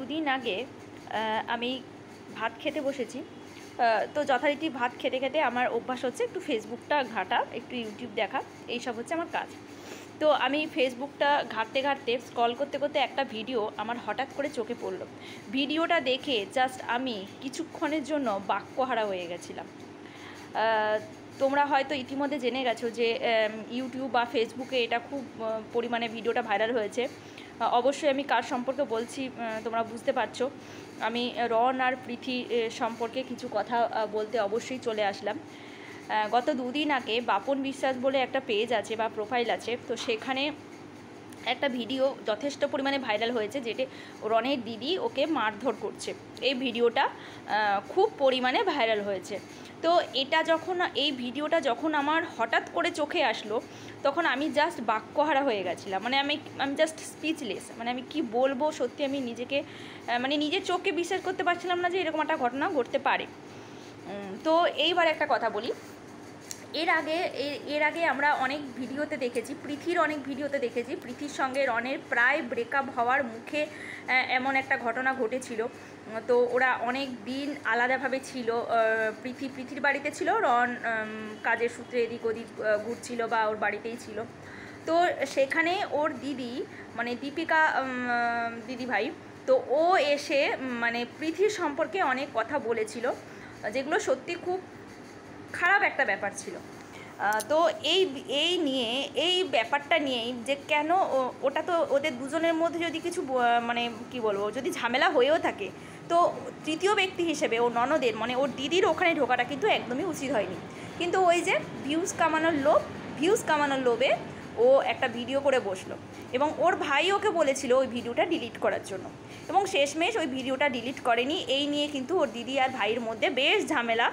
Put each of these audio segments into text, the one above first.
দুদিন আগে আমি ভাত খেতে বসেছি। তো যথারীতি ভাত খেতে খেতে আমার অভ্যাস হচ্ছে একটু ফেসবুকটা ঘাঁটা, একটু ইউটিউব দেখা, এইসব হচ্ছে আমার কাজ। তো আমি ফেসবুকটা ঘাঁটতে ঘাঁটতে স্ক্রল করতে করতে একটা ভিডিও আমার হঠাৎ করে চোখে পড়লো। ভিডিওটা দেখে জাস্ট আমি কিছুক্ষণের জন্য বাক্যহারা হয়ে গেছিলাম। তোমরা হয়তো ইতিমধ্যে জেনে গেছো যে ইউটিউব বা ফেসবুকে এটা খুব পরিমাণে ভিডিওটা ভাইরাল হয়েছে। অবশ্যই আমি কার সম্পর্কে বলছি তোমরা বুঝতে পারছো। আমি রন আর প্রীতি সম্পর্কে কিছু কথা বলতে অবশ্যই চলে আসলাম। গত দুদিন আগে বাপন বিশ্বাস বলে একটা পেজ আছে বা প্রোফাইল আছে, তো সেখানে একটা ভিডিও যথেষ্ট পরিমাণে ভাইরাল হয়েছে, যেটি রনের দিদি ওকে মারধর করছে। এই ভিডিওটা খুব পরিমাণে ভাইরাল হয়েছে। তো এই ভিডিওটা যখন আমার হঠাৎ করে চোখে আসলো, তখন আমি জাস্ট বাক্যহারা হয়ে গেছিলাম। মানে আমি জাস্ট স্পিচলেস। মানে আমি কি বলবো, সত্যি আমি নিজেকে নিজের চোখকে বিশ্বাস করতে পারছিলাম না যে এরকম একটা ঘটনা ঘটতে পারে। তো এইবার একটা কথা বলি। এর আগে আমরা অনেক ভিডিওতে দেখেছি, প্রীতির অনেক ভিডিওতে দেখেছি, প্রীতির সঙ্গে রনের প্রায় ব্রেকআপ হওয়ার মুখে এমন একটা ঘটনা ঘটেছিল। তো ওরা অনেক দিন আলাদাভাবে ছিল। প্রীতির বাড়িতে ছিল, রন কাজের সূত্রে এদিক ওদিক ঘুরছিল বা ওর বাড়িতেই ছিল। তো সেখানে ওর দিদি মানে দীপিকা দিদিভাই, তো ও এসে প্রীতির সম্পর্কে অনেক কথা বলেছিল, যেগুলো সত্যি খুব খারাপ একটা ব্যাপার ছিল। তো এই ব্যাপারটা নিয়েই যে কেন ওটা তো ওদের দুজনের মধ্যে যদি কিছু কি বলবো, যদি ঝামেলা হয়েও থাকে, তো তৃতীয় ব্যক্তি হিসেবে ও ননদের ওর দিদির ওখানে ঢোকাটা কিন্তু একদমই উচিত হয়নি। কিন্তু ওই যে ভিউজ কামানোর লোভে ও একটা ভিডিও করে বসলো, এবং ওর ভাই ওকে বলেছিল ওই ভিডিওটা ডিলিট করার জন্য, এবং শেষমেশ ওই ভিডিওটা ডিলিট করেনি। এই নিয়ে কিন্তু ওর দিদি আর ভাইয়ের মধ্যে বেশ ঝামেলা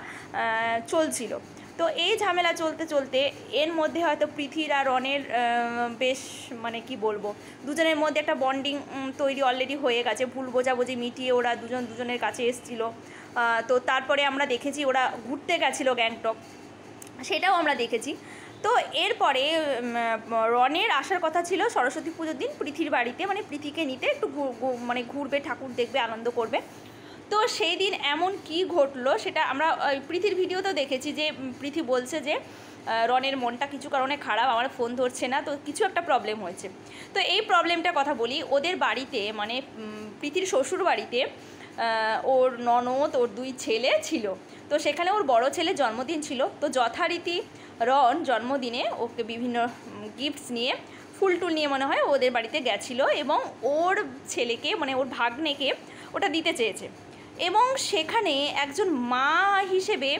চলছিল। তো এই ঝামেলা চলতে চলতে এর মধ্যে হয়তো পৃথির আর রনের বেশ কি বলবো, দুজনের মধ্যে একটা বন্ডিং তৈরি অলরেডি হয়ে গেছে। ভুল বোঝাবুঝি মিটিয়ে ওরা দুজনের কাছে এসেছিল। তো তারপরে আমরা দেখেছি ওরা ঘুরতে গেছিলো গ্যাংটক, সেটাও আমরা দেখেছি। তো এরপরে রনের আসার কথা ছিল সরস্বতী পুজোর দিন পৃথির বাড়িতে, পৃথিকে নিতে একটু ঘুরবে, ঠাকুর দেখবে, আনন্দ করবে। তো সেই দিন এমন কি ঘটলো সেটা আমরা পৃথির ভিডিওতেও দেখেছি, যে পৃথি বলছে যে রনের মনটা কিছু কারণে খারাপ, আমার ফোন ধরছে না, তো কিছু একটা প্রবলেম হয়েছে। তো এই প্রবলেমটার কথা বলি। ওদের বাড়িতে পৃথির শ্বশুর বাড়িতে ওর ননদ, ওর দুই ছেলে ছিল। তো সেখানে ওর বড় ছেলের জন্মদিন ছিল। তো যথারীতি রন জন্মদিনে ওকে বিভিন্ন গিফটস নিয়ে, ফুল টুল নিয়ে মনে হয় ওদের বাড়িতে গেছিলো, এবং ওর ছেলেকে ওর ভাগ্নেকে ওটা দিতে চেয়েছে। এবং সেখানে একজন মা হিসেবে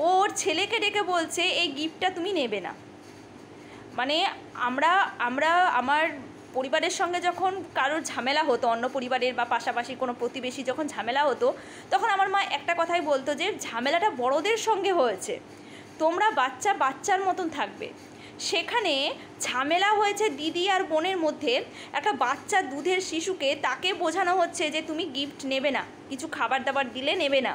ওর ছেলেকে ডেকে বলছে এই গিফটটা তুমি নেবে না। আমার পরিবারের সঙ্গে যখন কারোর ঝামেলা হতো, অন্য পরিবারের বা পাশাপাশি কোনো প্রতিবেশী যখন ঝামেলা হতো, তখন আমার মা একটা কথাই বলতো যে ঝামেলাটা বড়দের সঙ্গে হয়েছে, তোমরা বাচ্চার মতন থাকবে। সেখানে ঝামেলা হয়েছে দিদি আর বোনের মধ্যে। একটা বাচ্চা দুধের শিশুকে তাকে বোঝানো হচ্ছে যে তুমি গিফট নেবে না, কিছু খাবার দাবার দিলে নেবে না।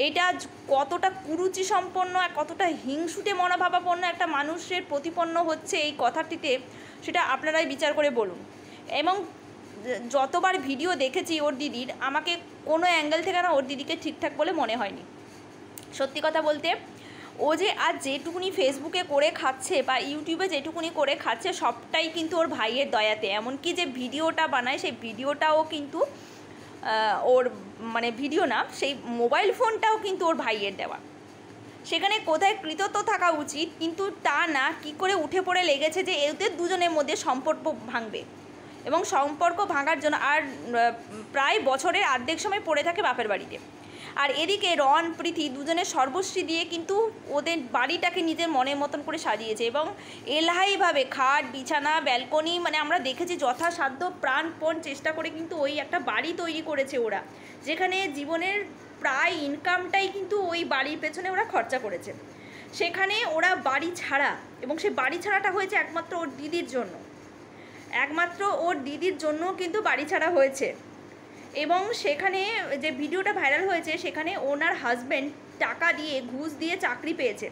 এটা কতটা কুরুচি সম্পন্ন আর কতটা হিংসুটে মনোভাবাপন্ন একটা মানুষের প্রতিপন্ন হচ্ছে এই কথাটিতে, সেটা আপনারাই বিচার করে বলুন। এবং যতবার ভিডিও দেখেছি ওর দিদির, আমাকে কোনো অ্যাঙ্গেল থেকে না ওর দিদিকে ঠিকঠাক বলে মনে হয়নি। সত্যি কথা বলতে, ও যে আজ যেটুকুনি ফেসবুকে করে খাচ্ছে বা ইউটিউবে যেটুকুনি করে খাচ্ছে, সবটাই কিন্তু ওর ভাইয়ের দয়াতে। এমনকি যে ভিডিওটা বানায়, সেই ভিডিওটাও কিন্তু ওর ভিডিও না, সেই মোবাইল ফোনটাও কিন্তু ওর ভাইয়ের দেওয়া। সেখানে কোথায় কৃতজ্ঞ থাকা উচিত, কিন্তু তা না, কি করে উঠে পড়ে লেগেছে যে এদের দুজনের মধ্যে সম্পর্ক ভাঙবে, এবং সম্পর্ক ভাঙার জন্য আর প্রায় বছরের অর্ধেক সময় পড়ে থাকে বাপের বাড়িতে। আর এদিকে রন প্রীতি দুজনের সর্বস্বী দিয়ে কিন্তু ওদের বাড়িটাকে নিজের মনের মতন করে সাজিয়েছে, এবং এলাহিভাবে খাট, বিছানা, ব্যালকনি, আমরা দেখেছি যথাসাধ্য প্রাণপণ চেষ্টা করে কিন্তু ওই একটা বাড়ি তৈরি করেছে ওরা, যেখানে জীবনের প্রায় ইনকামটাই কিন্তু ওই বাড়ির পেছনে ওরা খরচা করেছে। সেখানে ওরা বাড়ি ছাড়া, এবং সেই বাড়ি ছাড়াটা হয়েছে একমাত্র ওর দিদির জন্য কিন্তু বাড়ি ছাড়া হয়েছে। এবং সেখানে যে ভিডিওটা ভাইরাল হয়েছে, সেখানে ওনার হাজব্যান্ড টাকা দিয়ে, ঘুষ দিয়ে চাকরি পেয়েছে,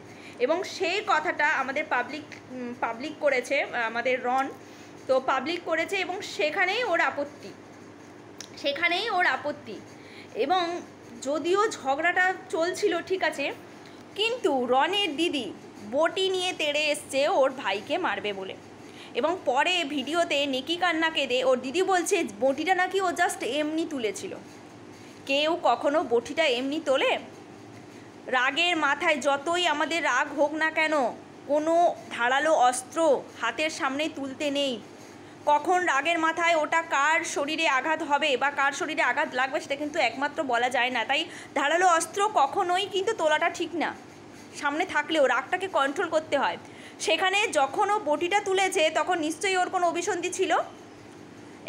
এবং সেই কথাটা আমাদের পাবলিক করেছে, আমাদের রন তো পাবলিক করেছে, এবং সেখানেই ওর আপত্তি। সেখানেই ওর আপত্তি। এবং যদিও ঝগড়াটা চলছিল ঠিক আছে, কিন্তু রনের দিদি বটি নিয়ে তেড়ে এসছে ওর ভাইকে মারবে বলে। এবং পরে ভিডিওতে নেকি কান্না কেঁদে ওর দিদি বলছে বটিটা নাকি ও জাস্ট এমনি তুলেছিল। কেউ কখনো বটিটা এমনি তোলে? রাগের মাথায় যতই আমাদের রাগ হোক না কেন, কোনো ধারালো অস্ত্র হাতের সামনে তুলতে নেই। কখন রাগের মাথায় ওটা কার শরীরে আঘাত হবে বা কার শরীরে আঘাত লাগবে সেটা কিন্তু একমাত্র বলা যায় না। তাই ধারালো অস্ত্র কখনোই কিন্তু তোলাটা ঠিক না। সামনে থাকলেও রাগটাকে কন্ট্রোল করতে হয়। সেখানে যখন ও বটিটা তুলেছে তখন নিশ্চয়ই ওর কোনো অভিসন্ধি ছিল,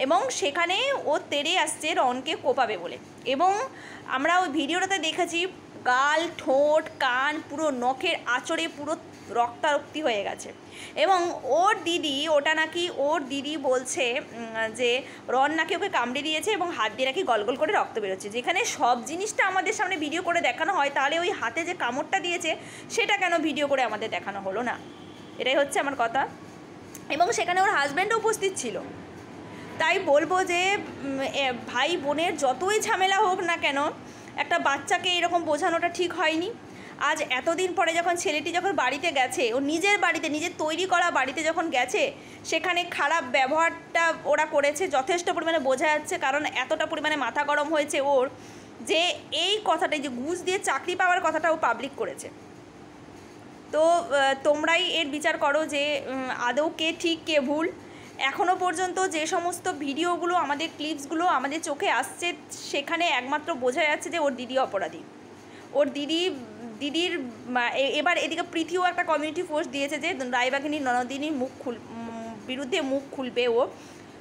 এবং সেখানে ও তেড়ে আসছে রনকে কোপাবে বলে। এবং আমরা ওই ভিডিওটাতে দেখেছি গাল, ঠোঁট, কান, পুরো নখের আঁচড়ে পুরো রক্তারক্তি হয়ে গেছে। এবং ওর দিদি, ওটা নাকি ওর দিদি বলছে যে রন নাকি ওকে কামড়ে দিয়েছে এবং হাত দিয়ে নাকি গলগল করে রক্ত বেরোচ্ছে। যেখানে সব জিনিসটা আমাদের সামনে ভিডিও করে দেখানো হয়, তাহলে ওই হাতে যে কামড়টা দিয়েছে সেটা কেন ভিডিও করে আমাদের দেখানো হলো না? এটাই হচ্ছে আমার কথা। এবং সেখানে ওর হাজব্যান্ডও উপস্থিত ছিল। তাই বলবো যে ভাই বোনের যতই ঝামেলা হোক না কেন, একটা বাচ্চাকে এরকম বোঝানোটা ঠিক হয়নি। আজ এতদিন পরে যখন ছেলেটি যখন বাড়িতে গেছে, ও নিজের বাড়িতে, নিজের তৈরি করা বাড়িতে যখন গেছে, সেখানে খারাপ ব্যবহারটা ওরা করেছে যথেষ্ট পরিমাণে বোঝা যাচ্ছে। কারণ এতটা পরিমাণে মাথা গরম হয়েছে ওর, যে এই কথাটাই, যে ঘুষ দিয়ে চাকরি পাওয়ার কথাটা ও পাবলিক করেছে। তো তোমরাই এর বিচার করো যে আদৌ কে ঠিক কে ভুল। এখনও পর্যন্ত যে সমস্ত ভিডিওগুলো, আমাদের ক্লিপসগুলো আমাদের চোখে আসছে, সেখানে একমাত্র বোঝা যাচ্ছে যে ওর দিদি অপরাধী। ওর দিদির এবার এদিকে প্রীতিও একটা কমিউনিটি পোস্ট দিয়েছে যে রায়বাঘিনী ননদিনীর বিরুদ্ধে মুখ খুলবে, ও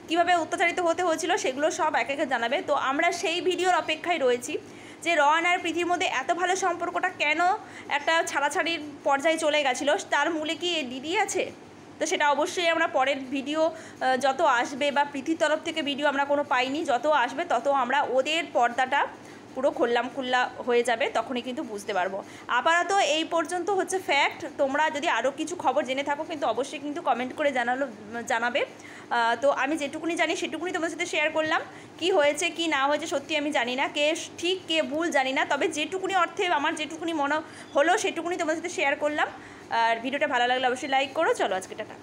কীভাবে অত্যাচারিত হতে হয়েছিল সেগুলো সব একে একে জানাবে। তো আমরা সেই ভিডিওর অপেক্ষায় রয়েছি যে রন আর প্রীতির মধ্যে এত ভালো সম্পর্কটা কেন একটা ছাড়াছাড়ির পর্যায়ে চলে গেছিলো, তার মূলে কি এর দিদি আছে? তো সেটা অবশ্যই আমরা পরের ভিডিও যত আসবে, বা প্রীতির তরফ থেকে ভিডিও আমরা কোনো পাইনি, যত আসবে তত আমরা ওদের পর্দাটা পুরো খুল্লা হয়ে যাবে, তখনই কিন্তু বুঝতে পারবো। আপাতত এই পর্যন্ত হচ্ছে ফ্যাক্ট। তোমরা যদি আরও কিছু খবর জেনে থাকো কিন্তু অবশ্যই কিন্তু কমেন্ট করে জানাবে। তো আমি যেটুকুনি জানি সেটুকুনি তোমাদের সাথে শেয়ার করলাম। কি হয়েছে কি না হয়েছে সত্যি আমি জানি না, কে ঠিক কে ভুল জানি না, তবে যেটুকুনি অর্থে আমার যেটুকুনি মনে হলো সেটুকুনি তোমাদের সাথে শেয়ার করলাম। আর ভিডিওটা ভালো লাগলে অবশ্যই লাইক করো। চলো আজকে টাটা।